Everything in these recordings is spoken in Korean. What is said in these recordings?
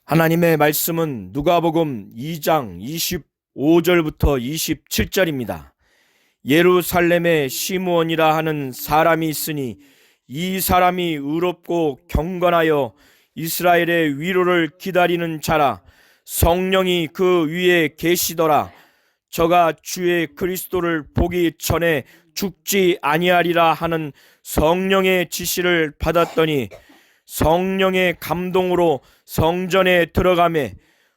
하나님의 말씀은 누가복음 2장 25절부터 27절입니다. 예루살렘에 시므온이라 하는 사람이 있으니 이 사람이 의롭고 경건하여 이스라엘의 위로를 기다리는 자라. 성령이 그 위에 계시더라. 저가 주의 그리스도를 보기 전에 죽지 아니하리라 하는 성령의 지시를 받았더니 성령의 감동으로 성전에 들어가매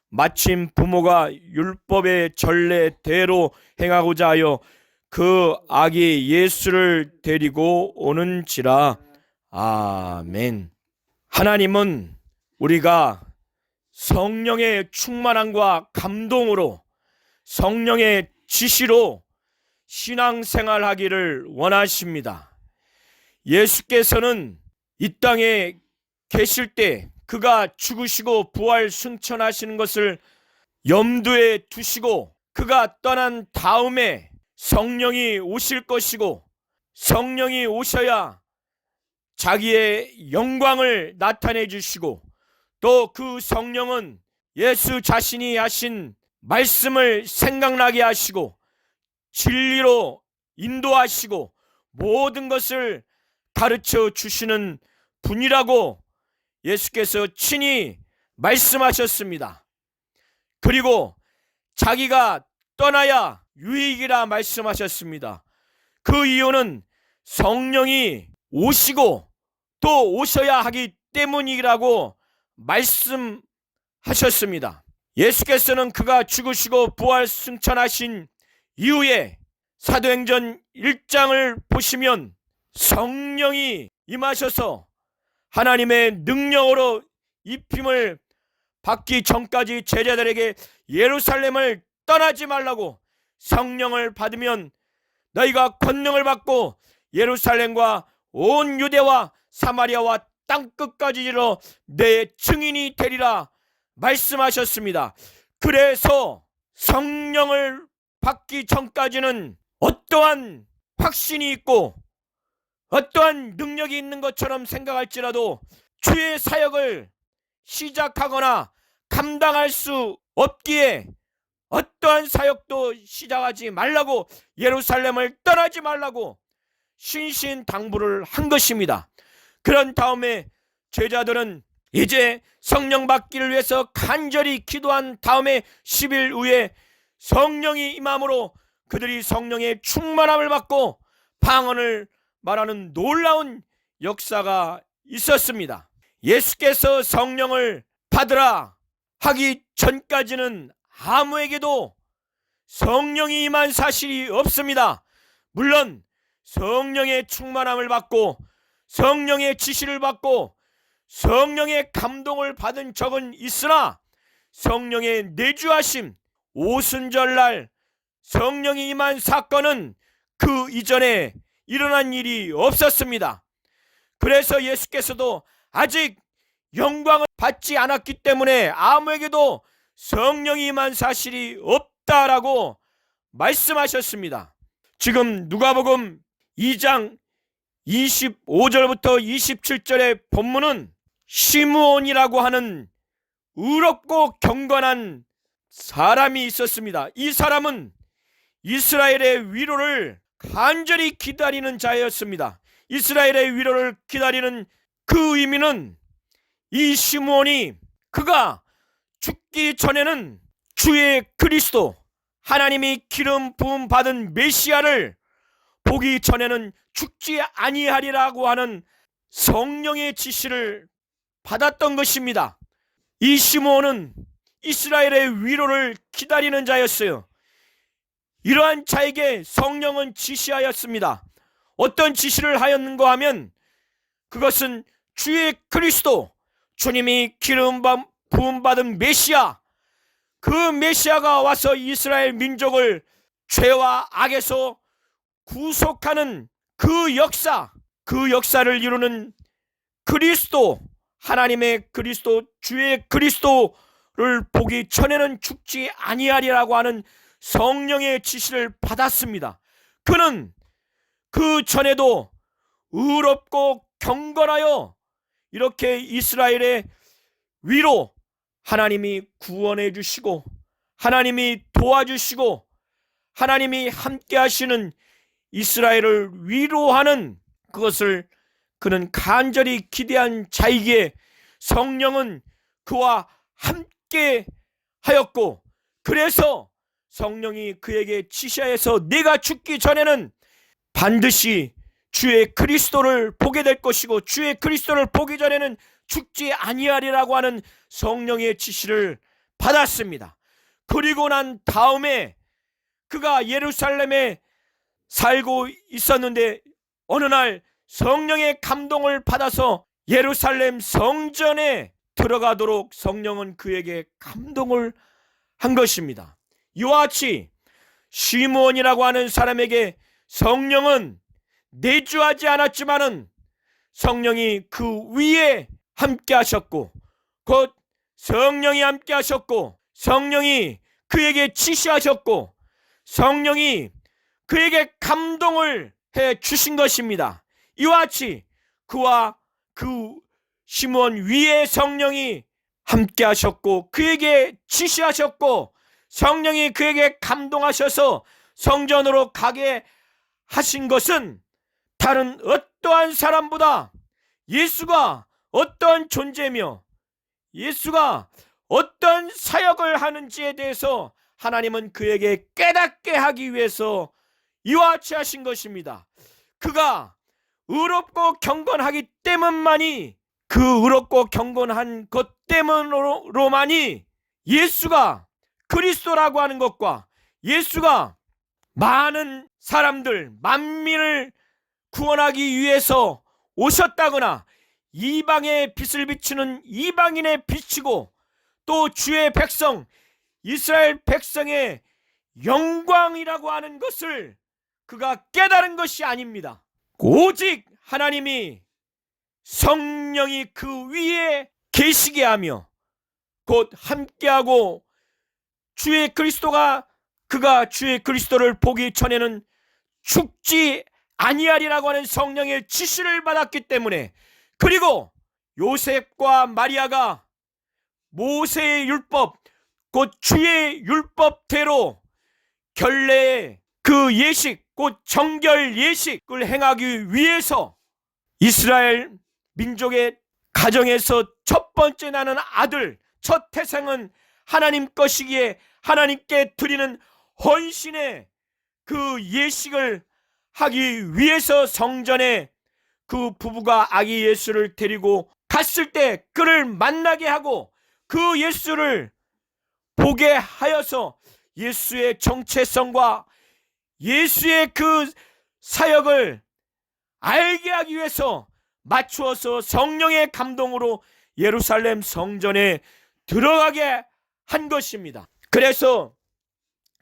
마침 부모가 율법의 전례대로 행하고자 하여 그 아기 예수를 데리고 오는지라. 아멘. 하나님은 우리가 성령의 충만함과 감동으로 성령의 지시로 신앙생활하기를 원하십니다. 예수께서는 이 땅에 계실 때 그가 죽으시고 부활 승천하시는 것을 염두에 두시고 그가 떠난 다음에 성령이 오실 것이고 성령이 오셔야 자기의 영광을 나타내 주시고 또 그 성령은 예수 자신이 하신 말씀을 생각나게 하시고 진리로 인도하시고 모든 것을 가르쳐 주시는 분이라고 예수께서 친히 말씀하셨습니다. 그리고 자기가 떠나야 유익이라 말씀하셨습니다. 그 이유는 성령이 오시고 또 오셔야 하기 때문이라고 말씀하셨습니다. 예수께서는 그가 죽으시고 부활 승천하신 이후에 사도행전 1장을 보시면 성령이 임하셔서 하나님의 능력으로 입힘을 받기 전까지 제자들에게 예루살렘을 떠나지 말라고, 성령을 받으면 너희가 권능을 받고 예루살렘과 온 유대와 사마리아와 땅끝까지 이르러 내 증인이 되리라 말씀하셨습니다. 그래서 성령을 받기 전까지는 어떠한 확신이 있고 어떠한 능력이 있는 것처럼 생각할지라도 주의 사역을 시작하거나 감당할 수 없기에 어떠한 사역도 시작하지 말라고, 예루살렘을 떠나지 말라고 신신당부를 한 것입니다. 그런 다음에 제자들은 이제 성령 받기를 위해서 간절히 기도한 다음에 10일 후에 성령이 임함으로 그들이 성령의 충만함을 받고 방언을 말하는 놀라운 역사가 있었습니다. 예수께서 성령을 받으라 하기 전까지는 아무에게도 성령이 임한 사실이 없습니다. 물론 성령의 충만함을 받고 성령의 지시를 받고 성령의 감동을 받은 적은 있으나 성령의 내주하심, 오순절날 성령이 임한 사건은 그 이전에 일어난 일이 없었습니다. 그래서 예수께서도 아직 영광을 받지 않았기 때문에 아무에게도 성령이 임한 사실이 없다라고 말씀하셨습니다. 지금 누가복음 2장 25절부터 27절의 본문은 시므온이라고 하는 의롭고 경건한 사람이 있었습니다. 이 사람은 이스라엘의 위로를 간절히 기다리는 자였습니다. 이스라엘의 위로를 기다리는 그 의미는 이 시므온이 그가 죽기 전에는 주의 그리스도, 하나님이 기름 부음 받은 메시아를 보기 전에는 죽지 아니하리라고 하는 성령의 지시를 받았던 것입니다. 이 시므온은 이스라엘의 위로를 기다리는 자였어요. 이러한 자에게 성령은 지시하였습니다. 어떤 지시를 하였는가 하면 그것은 주의 그리스도, 주님이 기름 부음 받은 메시아, 그 메시아가 와서 이스라엘 민족을 죄와 악에서 구속하는 그 역사를 이루는 그리스도, 하나님의 그리스도, 주의 그리스도를 보기 전에는 죽지 아니하리라고 하는 성령의 지시를 받았습니다. 그는 그 전에도 의롭고 경건하여 이렇게 이스라엘의 위로, 하나님이 구원해 주시고 하나님이 도와주시고 하나님이 함께 하시는 이스라엘을 위로하는 그것을 그는 간절히 기대한 자이기에 성령은 그와 함께 하였고, 그래서 성령이 그에게 지시하여서 네가 죽기 전에는 반드시 주의 그리스도를 보게 될 것이고 주의 그리스도를 보기 전에는 죽지 아니하리라고 하는 성령의 지시를 받았습니다. 그리고 난 다음에 그가 예루살렘에 살고 있었는데 어느 날 성령의 감동을 받아서 예루살렘 성전에 들어가도록 성령은 그에게 감동을 한 것입니다. 이와 같이 시므온이라고 하는 사람에게 성령은 내주하지 않았지만은 성령이 그 위에 함께 하셨고, 곧 성령이 함께 하셨고 성령이 그에게 지시하셨고 성령이 그에게 감동을 해 주신 것입니다. 이와 같이 그와 그 시므온 위에 성령이 함께 하셨고 그에게 지시하셨고 성령이 그에게 감동하셔서 성전으로 가게 하신 것은 다른 어떠한 사람보다 예수가 어떠한 존재며 예수가 어떤 사역을 하는지에 대해서 하나님은 그에게 깨닫게 하기 위해서 이와 같이 하신 것입니다. 그가 의롭고 경건하기 때문만이, 그 의롭고 경건한 것 때문으로만이 예수가 그리스도라고 하는 것과 예수가 많은 사람들 만민을 구원하기 위해서 오셨다거나 이방의 빛을 비추는 이방인의 빛이고 또 주의 백성 이스라엘 백성의 영광이라고 하는 것을 그가 깨달은 것이 아닙니다. 오직 하나님이 성령이 그 위에 계시게 하며 곧 함께하고 주의 그리스도가, 그가 주의 그리스도를 보기 전에는 죽지 아니하리라고 하는 성령의 지시를 받았기 때문에, 그리고 요셉과 마리아가 모세의 율법 곧 주의 율법대로 결례의 그 예식 곧 정결 예식을 행하기 위해서 이스라엘 민족의 가정에서 첫 번째 나는 아들 첫 태생은 하나님 것이기에 하나님께 드리는 헌신의 그 예식을 하기 위해서 성전에 그 부부가 아기 예수를 데리고 갔을 때 그를 만나게 하고 그 예수를 보게 하여서 예수의 정체성과 예수의 그 사역을 알게 하기 위해서 맞추어서 성령의 감동으로 예루살렘 성전에 들어가게 한 것입니다. 그래서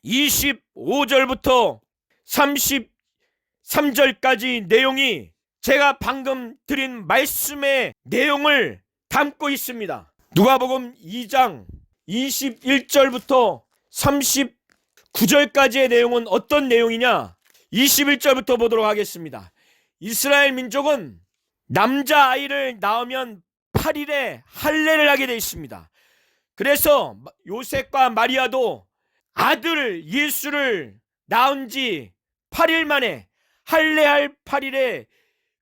25절부터 33절까지 내용이 제가 방금 드린 말씀의 내용을 담고 있습니다. 누가복음 2장 21절부터 39절까지의 내용은 어떤 내용이냐? 21절부터 보도록 하겠습니다. 이스라엘 민족은 남자아이를 낳으면 8일에 할례를 하게 되어 있습니다. 그래서 요셉과 마리아도 아들 예수를 낳은 지 8일 만에 할례할 8일에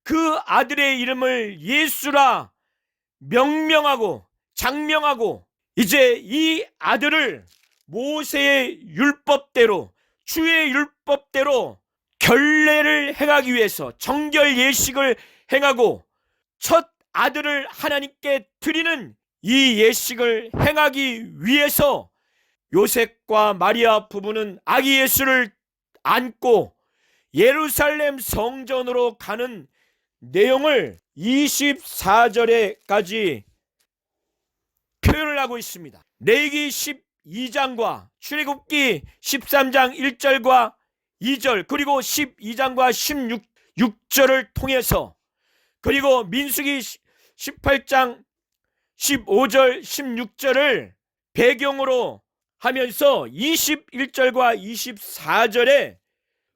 그 아들의 이름을 예수라 명명하고 장명하고 이제 이 아들을 모세의 율법대로 주의 율법대로 결례를 행하기 위해서 정결 예식을 행하고 첫 아들을 하나님께 드리는 이 예식을 행하기 위해서 요셉과 마리아 부부는 아기 예수를 안고 예루살렘 성전으로 가는 내용을 24절에까지 표현을 하고 있습니다. 레위기 12장과 출애굽기 13장 1절과 2절 그리고 12장과 16절을 통해서, 그리고 민수기 18장 15절 16절을 배경으로 하면서 21절과 24절에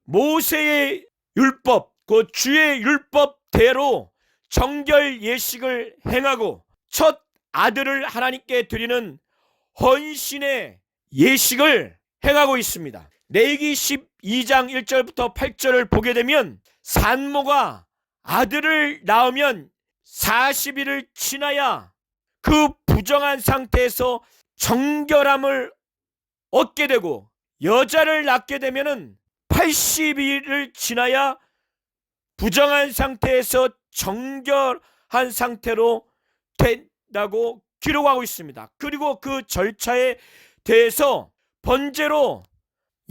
모세의 율법 그 주의 율법대로 정결 예식을 행하고 첫 아들을 하나님께 드리는 헌신의 예식을 행하고 있습니다. 레위기 12장 1절부터 8절을 보게 되면 산모가 아들을 낳으면 40일을 지나야 그 부정한 상태에서 정결함을 얻게 되고, 여자를 낳게 되면 80일을 지나야 부정한 상태에서 정결한 상태로 된다고 기록하고 있습니다. 그리고 그 절차에 대해서 번제로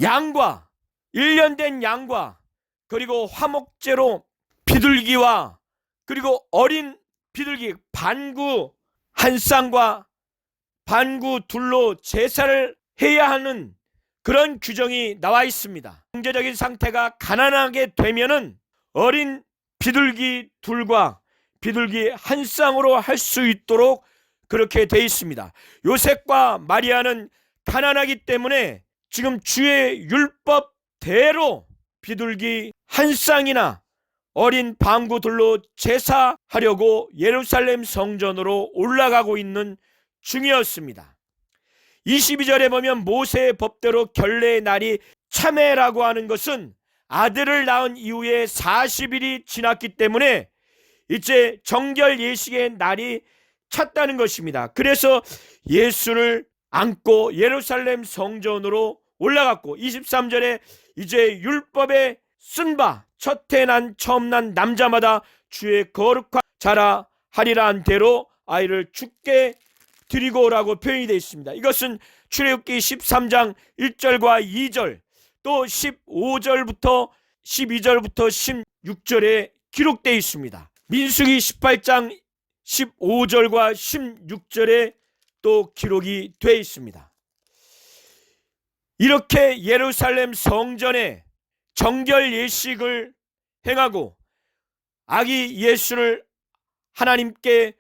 양과 1년 된 양과, 그리고 화목제로 비둘기와, 그리고 어린 비둘기 반구 한 쌍과 반구 둘로 제사를 해야 하는 그런 규정이 나와 있습니다. 경제적인 상태가 가난하게 되면은 어린 비둘기 둘과 비둘기 한 쌍으로 할 수 있도록 그렇게 되어 있습니다. 요셉과 마리아는 가난하기 때문에 지금 주의 율법대로 비둘기 한 쌍이나 어린 방구들로 제사하려고 예루살렘 성전으로 올라가고 있는 중이었습니다. 22절에 보면 모세의 법대로 결례의 날이 참회라고 하는 것은 아들을 낳은 이후에 40일이 지났기 때문에 이제 정결 예식의 날이 찼다는 것입니다. 그래서 예수를 안고 예루살렘 성전으로 올라갔고, 23절에 이제 율법에 쓴 바 첫해 난 처음 난 남자마다 주의 거룩한 자라 하리라 한 대로 아이를 주께 드리고 라고 표현이 되어 있습니다. 이것은 출애굽기 13장 1절과 2절, 또 15절부터 12절부터 16절에 기록되어 있습니다. 민수기 18장 15절과 16절에 또 기록이 되어 있습니다. 이렇게 예루살렘 성전에 정결 예식을 행하고 아기 예수를 하나님께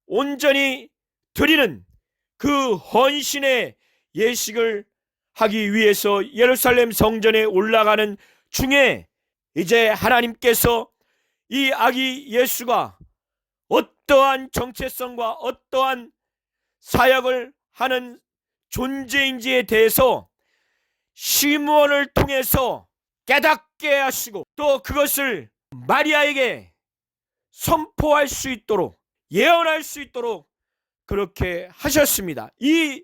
온전히 드리는 그 헌신의 예식을 하기 위해서 예루살렘 성전에 올라가는 중에 이제 하나님께서 이 아기 예수가 어떠한 정체성과 어떠한 사역을 하는 존재인지에 대해서 시므온을 통해서 깨닫게 하시고, 또 그것을 마리아에게 선포할 수 있도록, 예언할 수 있도록 그렇게 하셨습니다. 이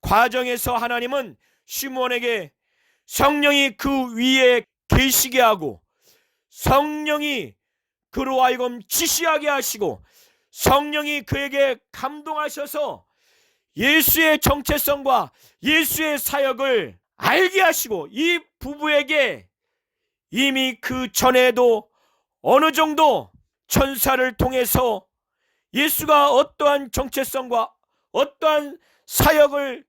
과정에서 하나님은 시므온에게 성령이 그 위에 계시게 하고, 성령이 그로 하여금 지시하게 하시고, 성령이 그에게 감동하셔서 예수의 정체성과 예수의 사역을 알게 하시고, 이 부부에게 이미 그 전에도 어느 정도 천사를 통해서 예수가 어떠한 정체성과 어떠한 사역을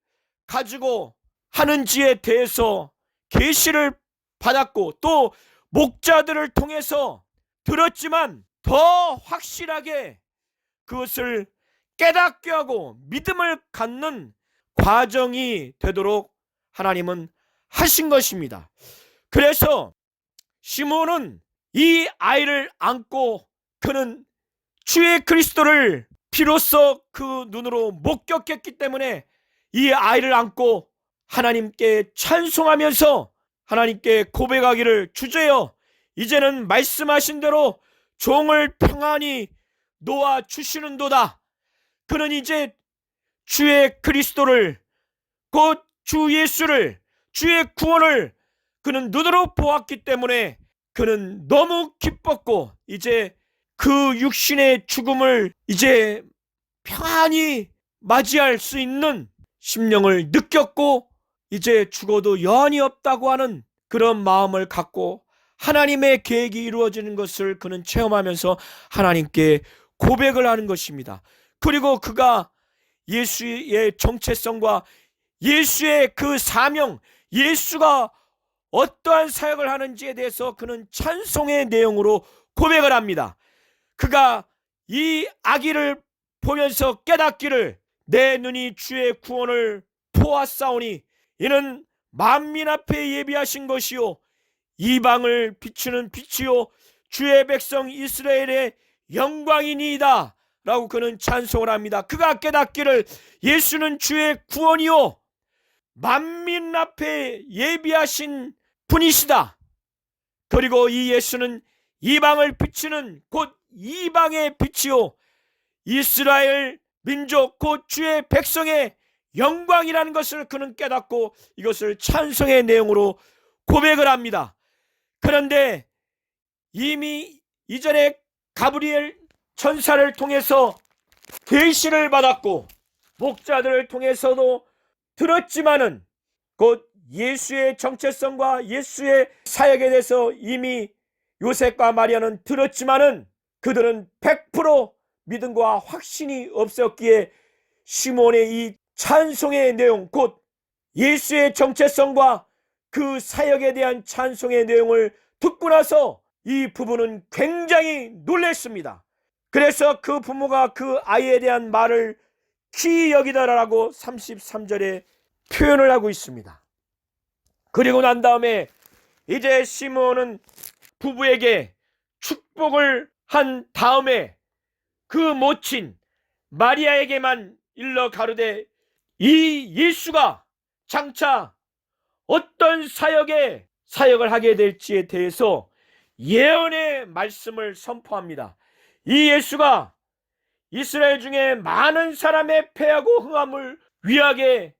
가지고 하는지에 대해서 계시를 받았고, 또 목자들을 통해서 들었지만 더 확실하게 그것을 깨닫게 하고 믿음을 갖는 과정이 되도록 하나님은 하신 것입니다. 그래서 시므온은 이 아이를 안고 그는 주의 그리스도를 비로소 그 눈으로 목격했기 때문에 이 아이를 안고 하나님께 찬송하면서 하나님께 고백하기를, 주제여 이제는 말씀하신 대로 종을 평안히 놓아 주시는도다. 그는 이제 주의 그리스도를, 곧 주 예수를, 주의 구원을 그는 눈으로 보았기 때문에 그는 너무 기뻤고, 이제 그 육신의 죽음을 이제 평안히 맞이할 수 있는 심령을 느꼈고, 이제 죽어도 여한이 없다고 하는 그런 마음을 갖고 하나님의 계획이 이루어지는 것을 그는 체험하면서 하나님께 고백을 하는 것입니다. 그리고 그가 예수의 정체성과 예수의 그 사명, 예수가 어떠한 사역을 하는지에 대해서 그는 찬송의 내용으로 고백을 합니다. 그가 이 아기를 보면서 깨닫기를, 내 눈이 주의 구원을 보았사오니 이는 만민 앞에 예비하신 것이요 이방을 비추는 빛이요 주의 백성 이스라엘의 영광이니이다 라고 그는 찬송을 합니다. 그가 깨닫기를 예수는 주의 구원이요 만민 앞에 예비하신 분이시다. 그리고 이 예수는 이방을 비추는 곧 이방의 빛이요 이스라엘 민족 곧 주의 백성의 영광이라는 것을 그는 깨닫고 이것을 찬송의 내용으로 고백을 합니다. 그런데 이미 이전에 가브리엘 천사를 통해서 계시를 받았고 목자들을 통해서도 들었지만은 곧 예수의 정체성과 예수의 사역에 대해서 이미 요셉과 마리아는 들었지만은 그들은 100% 믿음과 확신이 없었기에 시몬의 이 찬송의 내용 곧 예수의 정체성과 그 사역에 대한 찬송의 내용을 듣고 나서 이 부부는 굉장히 놀랐습니다. 그래서 그 부모가 그 아이에 대한 말을 귀히 여기더라라고 33절에 표현을 하고 있습니다. 그리고 난 다음에 이제 시몬은 부부에게 축복을 한 다음에 그 모친 마리아에게만 일러 가르되 이 예수가 장차 어떤 사역을 하게 될지에 대해서 예언의 말씀을 선포합니다. 이 예수가 이스라엘 중에 많은 사람의 패하고 흥함을 위하게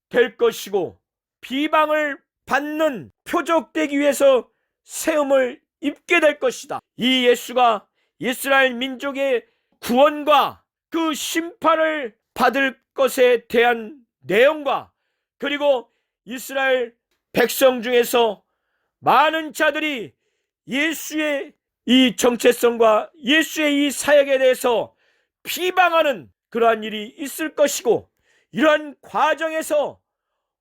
될 것이고 비방을 받는 표적되기 위해서 세움을 입게 될 것이다. 이 예수가 이스라엘 민족의 구원과 그 심판을 받을 것에 대한 내용과 그리고 이스라엘 백성 중에서 많은 자들이 예수의 이 정체성과 예수의 이 사역에 대해서 비방하는 그러한 일이 있을 것이고 이러한 과정에서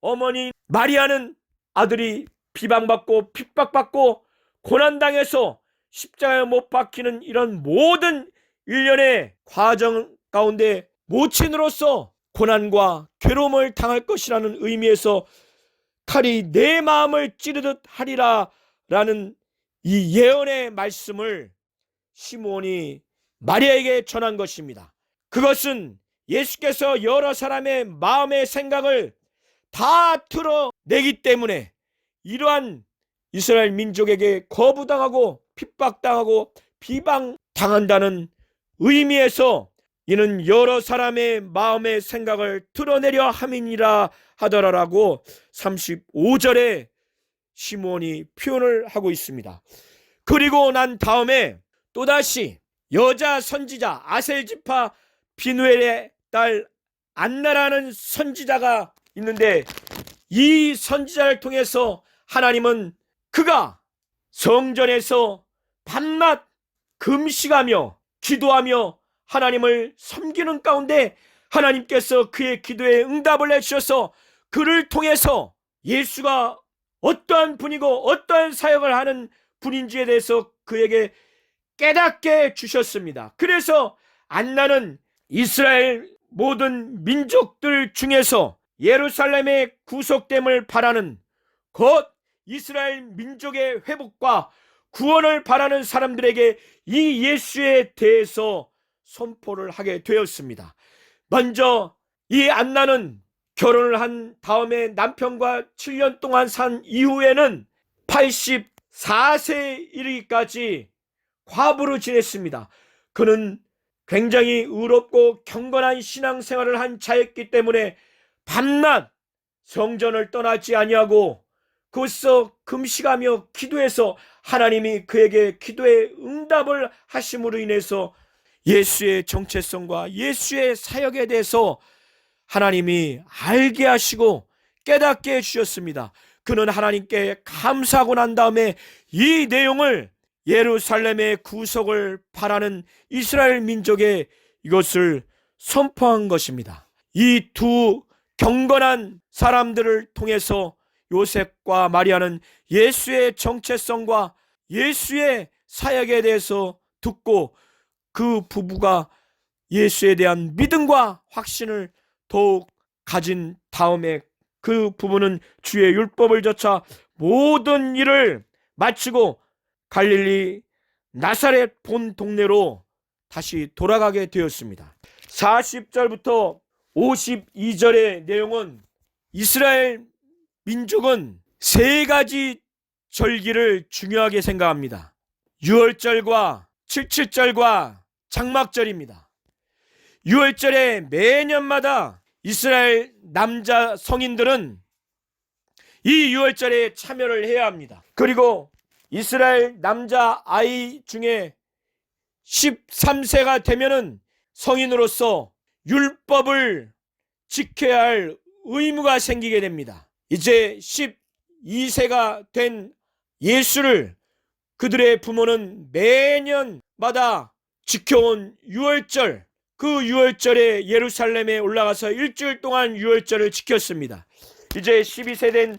어머니 마리아는 아들이 비방받고 핍박받고 고난당해서 십자가에 못 박히는 이런 모든 일련의 과정 가운데 모친으로서 고난과 괴로움을 당할 것이라는 의미에서 칼이 내 마음을 찌르듯 하리라 라는 이 예언의 말씀을 시몬이 마리아에게 전한 것입니다. 그것은 예수께서 여러 사람의 마음의 생각을 다 드러내기 때문에 이러한 이스라엘 민족에게 거부당하고 핍박당하고 비방당한다는 의미에서 이는 여러 사람의 마음의 생각을 드러내려 함이니라 하더라라고 35절에 시몬이 표현을 하고 있습니다. 그리고 난 다음에 또다시 여자 선지자 아셀지파 비누엘의 딸 안나라는 선지자가 있는데 이 선지자를 통해서 하나님은 그가 성전에서 밤낮 금식하며 기도하며 하나님을 섬기는 가운데 하나님께서 그의 기도에 응답을 해주셔서 그를 통해서 예수가 어떠한 분이고 어떠한 사역을 하는 분인지에 대해서 그에게 깨닫게 주셨습니다. 그래서 안나는 이스라엘 모든 민족들 중에서 예루살렘의 구속됨을 바라는 곧 이스라엘 민족의 회복과 구원을 바라는 사람들에게 이 예수에 대해서 선포를 하게 되었습니다. 먼저 이 안나는 결혼을 한 다음에 남편과 7년 동안 산 이후에는 84세에 이르기까지 과부로 지냈습니다. 그는 굉장히 의롭고 경건한 신앙생활을 한 자였기 때문에 밤낮 성전을 떠나지 아니하고 그곳에서 금식하며 기도해서 하나님이 그에게 기도에 응답을 하심으로 인해서 예수의 정체성과 예수의 사역에 대해서 하나님이 알게 하시고 깨닫게 해주셨습니다. 그는 하나님께 감사하고 난 다음에 이 내용을 예루살렘의 구속을 바라는 이스라엘 민족에 이것을 선포한 것입니다. 이 두 경건한 사람들을 통해서 요셉과 마리아는 예수의 정체성과 예수의 사역에 대해서 듣고 그 부부가 예수에 대한 믿음과 확신을 더욱 가진 다음에 그 부부는 주의 율법을 좇아 모든 일을 마치고 갈릴리 나사렛 본 동네로 다시 돌아가게 되었습니다. 40절부터 52절의 내용은 이스라엘 민족은 세 가지 절기를 중요하게 생각합니다. 유월절과 칠칠절과 장막절입니다. 유월절에 매년마다 이스라엘 남자 성인들은 이 유월절에 참여를 해야 합니다. 그리고 이스라엘 남자 아이 중에 13세가 되면은 성인으로서 율법을 지켜야 할 의무가 생기게 됩니다. 이제 12세가 된 예수를 그들의 부모는 매년마다 지켜온 유월절, 그 유월절에 예루살렘에 올라가서 일주일 동안 유월절을 지켰습니다. 이제 12세 된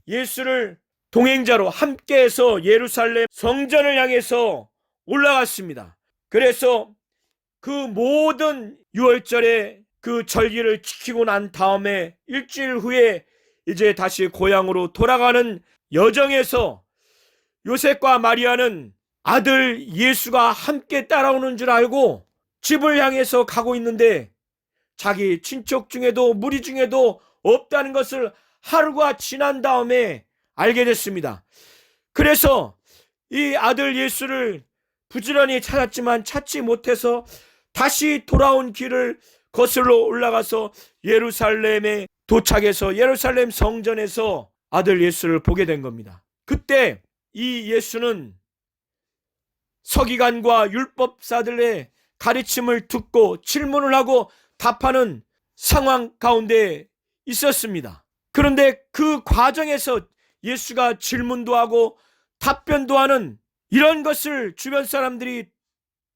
예수를 동행자로 함께해서 예루살렘 성전을 향해서 올라갔습니다. 그래서 그 모든 유월절에 그 절기를 지키고 난 다음에 일주일 후에 이제 다시 고향으로 돌아가는 여정에서 요셉과 마리아는 아들 예수가 함께 따라오는 줄 알고 집을 향해서 가고 있는데 자기 친척 중에도 무리 중에도 없다는 것을 하루가 지난 다음에 알게 됐습니다. 그래서 이 아들 예수를 부지런히 찾았지만 찾지 못해서 다시 돌아온 길을 거슬러 올라가서 예루살렘에 도착해서 예루살렘 성전에서 아들 예수를 보게 된 겁니다. 그때 이 예수는 서기관과 율법사들의 가르침을 듣고 질문을 하고 답하는 상황 가운데 있었습니다. 그런데 그 과정에서 예수가 질문도 하고 답변도 하는 이런 것을 주변 사람들이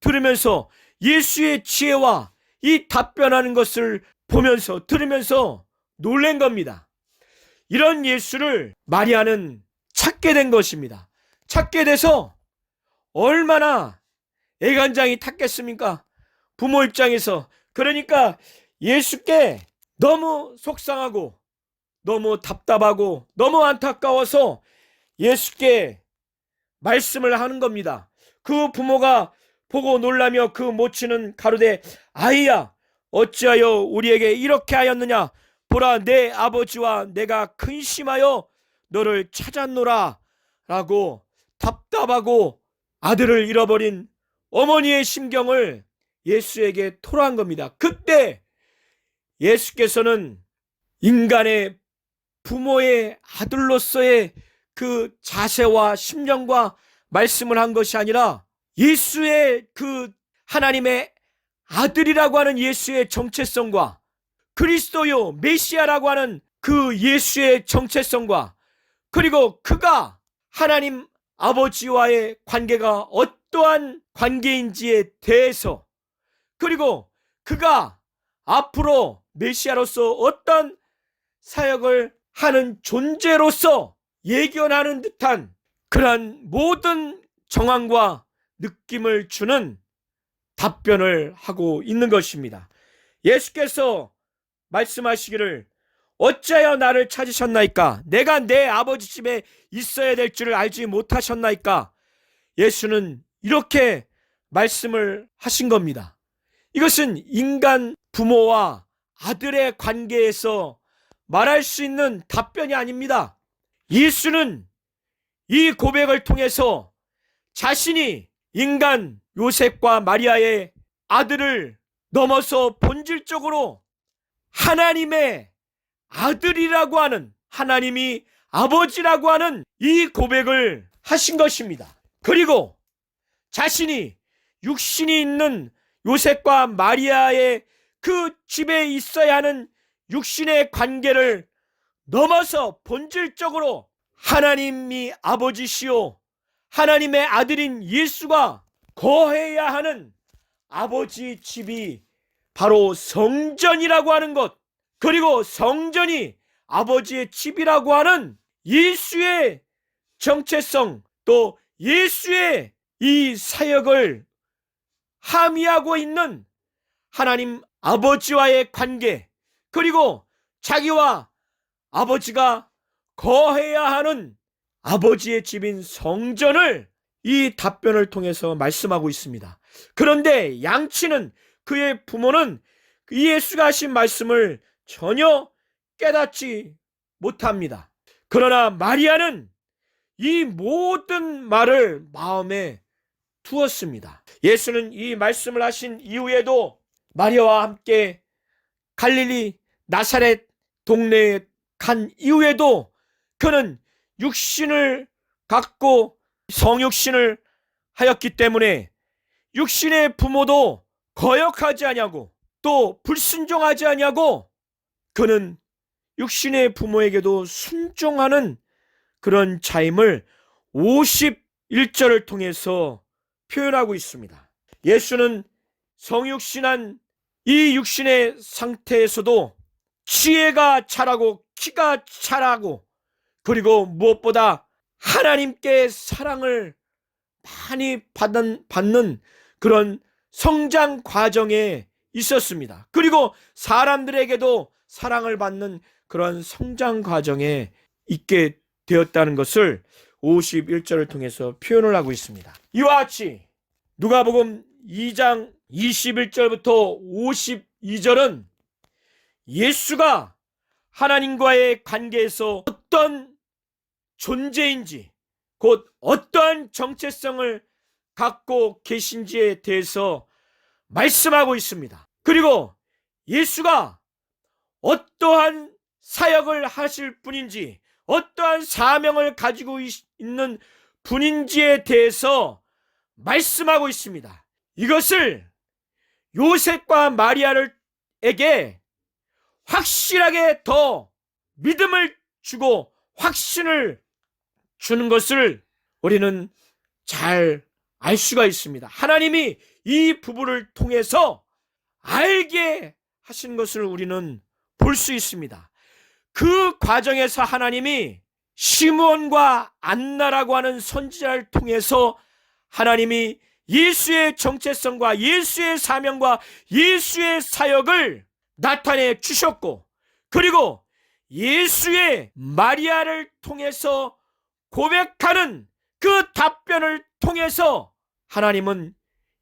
들으면서 예수의 지혜와 이 답변하는 것을 보면서 들으면서 놀란 겁니다. 이런 예수를 마리아는 찾게 된 것입니다. 찾게 돼서 얼마나 애간장이 탔겠습니까? 부모 입장에서. 그러니까 예수께 너무 속상하고 너무 답답하고 너무 안타까워서 예수께 말씀을 하는 겁니다. 그 부모가 보고 놀라며 그 모친은 가로되 아이야 어찌하여 우리에게 이렇게 하였느냐 보라 내 아버지와 내가 근심하여 너를 찾았노라 라고 답답하고 아들을 잃어버린 어머니의 심경을 예수에게 토로한 겁니다. 그때 예수께서는 인간의 부모의 아들로서의 그 자세와 심정과 말씀을 한 것이 아니라 예수의 그 하나님의 아들이라고 하는 예수의 정체성과 그리스도요 메시아라고 하는 그 예수의 정체성과 그리고 그가 하나님 아버지와의 관계가 어떠한 관계인지에 대해서 그리고 그가 앞으로 메시아로서 어떤 사역을 하는 존재로서 예견하는 듯한 그러한 모든 정황과 느낌을 주는 답변을 하고 있는 것입니다. 예수께서 말씀하시기를 어찌하여 나를 찾으셨나이까? 내가 내 아버지 집에 있어야 될 줄을 알지 못하셨나이까? 예수는 이렇게 말씀을 하신 겁니다. 이것은 인간 부모와 아들의 관계에서 말할 수 있는 답변이 아닙니다. 예수는 이 고백을 통해서 자신이 인간 요셉과 마리아의 아들을 넘어서 본질적으로 하나님의 아들이라고 하는 하나님이 아버지라고 하는 이 고백을 하신 것입니다. 그리고 자신이 육신이 있는 요셉과 마리아의 그 집에 있어야 하는 육신의 관계를 넘어서 본질적으로 하나님이 아버지시오 하나님의 아들인 예수가 거해야 하는 아버지 집이 바로 성전이라고 하는 것, 그리고 성전이 아버지의 집이라고 하는 예수의 정체성, 또 예수의 이 사역을 함의하고 있는 하나님 아버지와의 관계, 그리고 자기와 아버지가 거해야 하는 아버지의 집인 성전을 이 답변을 통해서 말씀하고 있습니다. 그런데 양치는, 그의 부모는 이 예수가 하신 말씀을 전혀 깨닫지 못합니다. 그러나 마리아는 이 모든 말을 마음에 두었습니다. 예수는 이 말씀을 하신 이후에도 마리아와 함께 갈릴리 나사렛 동네에 간 이후에도 그는 육신을 갖고 성육신을 하였기 때문에 육신의 부모도 거역하지 아니하고 또 불순종하지 아니하고 그는 육신의 부모에게도 순종하는 그런 자임을 51절을 통해서 표현하고 있습니다. 예수는 성육신한 이 육신의 상태에서도 지혜가 자라고 키가 자라고 그리고 무엇보다 하나님께 사랑을 많이 받는 그런 성장 과정에 있었습니다. 그리고 사람들에게도 사랑을 받는 그런 성장 과정에 있게 되었다는 것을 51절을 통해서 표현을 하고 있습니다. 이와 같이 누가복음 2장 21절부터 52절은 예수가 하나님과의 관계에서 어떤 존재인지, 곧 어떠한 정체성을 갖고 계신지에 대해서 말씀하고 있습니다. 그리고 예수가 어떠한 사역을 하실 분인지, 어떠한 사명을 가지고 있는 분인지에 대해서 말씀하고 있습니다. 이것을 요셉과 마리아에게 확실하게 더 믿음을 주고 확신을 주는 것을 우리는 잘 알 수가 있습니다. 하나님이 이 부부를 통해서 알게 하신 것을 우리는 볼 수 있습니다. 그 과정에서 하나님이 시므온과 안나라고 하는 선지자를 통해서 하나님이 예수의 정체성과 예수의 사명과 예수의 사역을 나타내 주셨고, 그리고 예수의 마리아를 통해서 고백하는 그 답변을 통해서 하나님은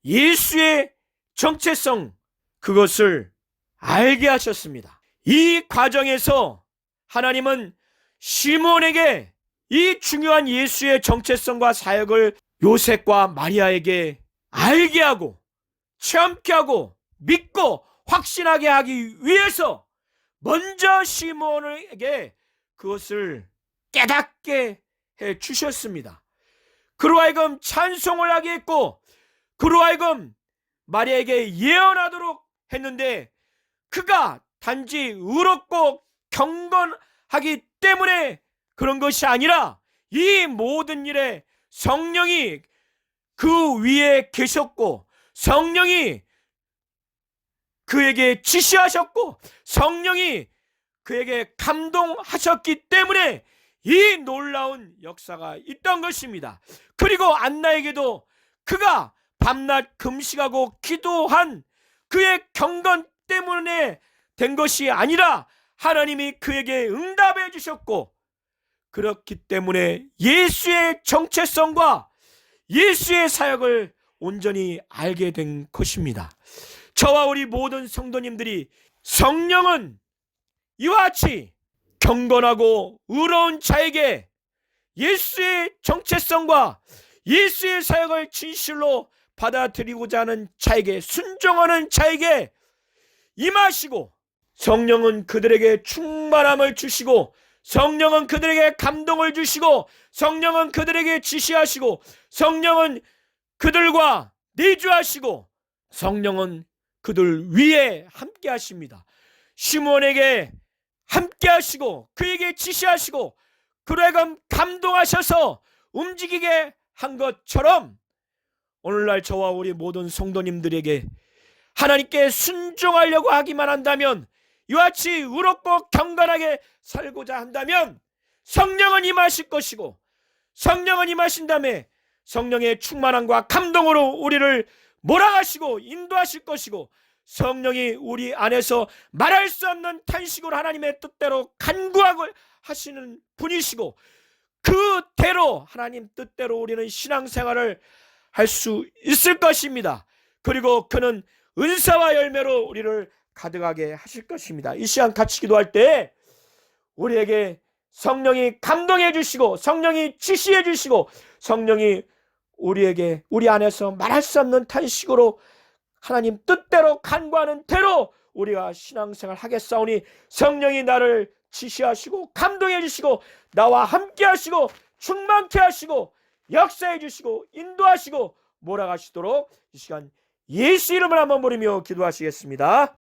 예수의 정체성, 그것을 알게 하셨습니다. 이 과정에서 하나님은 시므온에게 이 중요한 예수의 정체성과 사역을 요셉과 마리아에게 알게 하고 체험케 하고 믿고 확신하게 하기 위해서 먼저 시므온에게 그것을 깨닫게 해 주셨습니다. 그로 하여금 찬송을 하게 했고, 그로 하여금 마리아에게 예언하도록 했는데, 그가 단지 의롭고 경건하기 때문에 그런 것이 아니라 이 모든 일에 성령이 그 위에 계셨고, 성령이 그에게 지시하셨고, 성령이 그에게 감동하셨기 때문에 이 놀라운 역사가 있던 것입니다. 그리고 안나에게도 그가 밤낮 금식하고 기도한 그의 경건 때문에 된 것이 아니라 하나님이 그에게 응답해 주셨고, 그렇기 때문에 예수의 정체성과 예수의 사역을 온전히 알게 된 것입니다. 저와 우리 모든 성도님들이 성령은 이와 같이 경건하고 의로운 자에게 예수의 정체성과 예수의 사역을 진실로 받아들이고자 하는 자에게, 순종하는 자에게 임하시고, 성령은 그들에게 충만함을 주시고, 성령은 그들에게 감동을 주시고, 성령은 그들에게 지시하시고, 성령은 그들과 내주하시고, 성령은 그들 위에 함께 하십니다. 시므온에게 함께 하시고 그에게 지시하시고 그에게 감동하셔서 움직이게 한 것처럼 오늘날 저와 우리 모든 성도님들에게 하나님께 순종하려고 하기만 한다면, 이와 같이 의롭고 경건하게 살고자 한다면 성령은 임하실 것이고, 성령은 임하신 다음에 성령의 충만함과 감동으로 우리를 몰아가시고 인도하실 것이고, 성령이 우리 안에서 말할 수 없는 탄식으로 하나님의 뜻대로 간구하고 하시는 분이시고, 그대로 하나님 뜻대로 우리는 신앙생활을 할 수 있을 것입니다. 그리고 그는 은사와 열매로 우리를 가득하게 하실 것입니다. 이 시간 같이 기도할 때 우리에게 성령이 감동해 주시고 성령이 지시해 주시고 성령이 우리에게 우리 안에서 말할 수 없는 탄식으로 하나님 뜻대로 간구하는 대로 우리가 신앙생활 하겠사오니 성령이 나를 지시하시고 감동해 주시고 나와 함께 하시고 충만케 하시고 역사해 주시고 인도하시고 몰아가시도록 이 시간 예수 이름을 한번 부르며 기도하시겠습니다.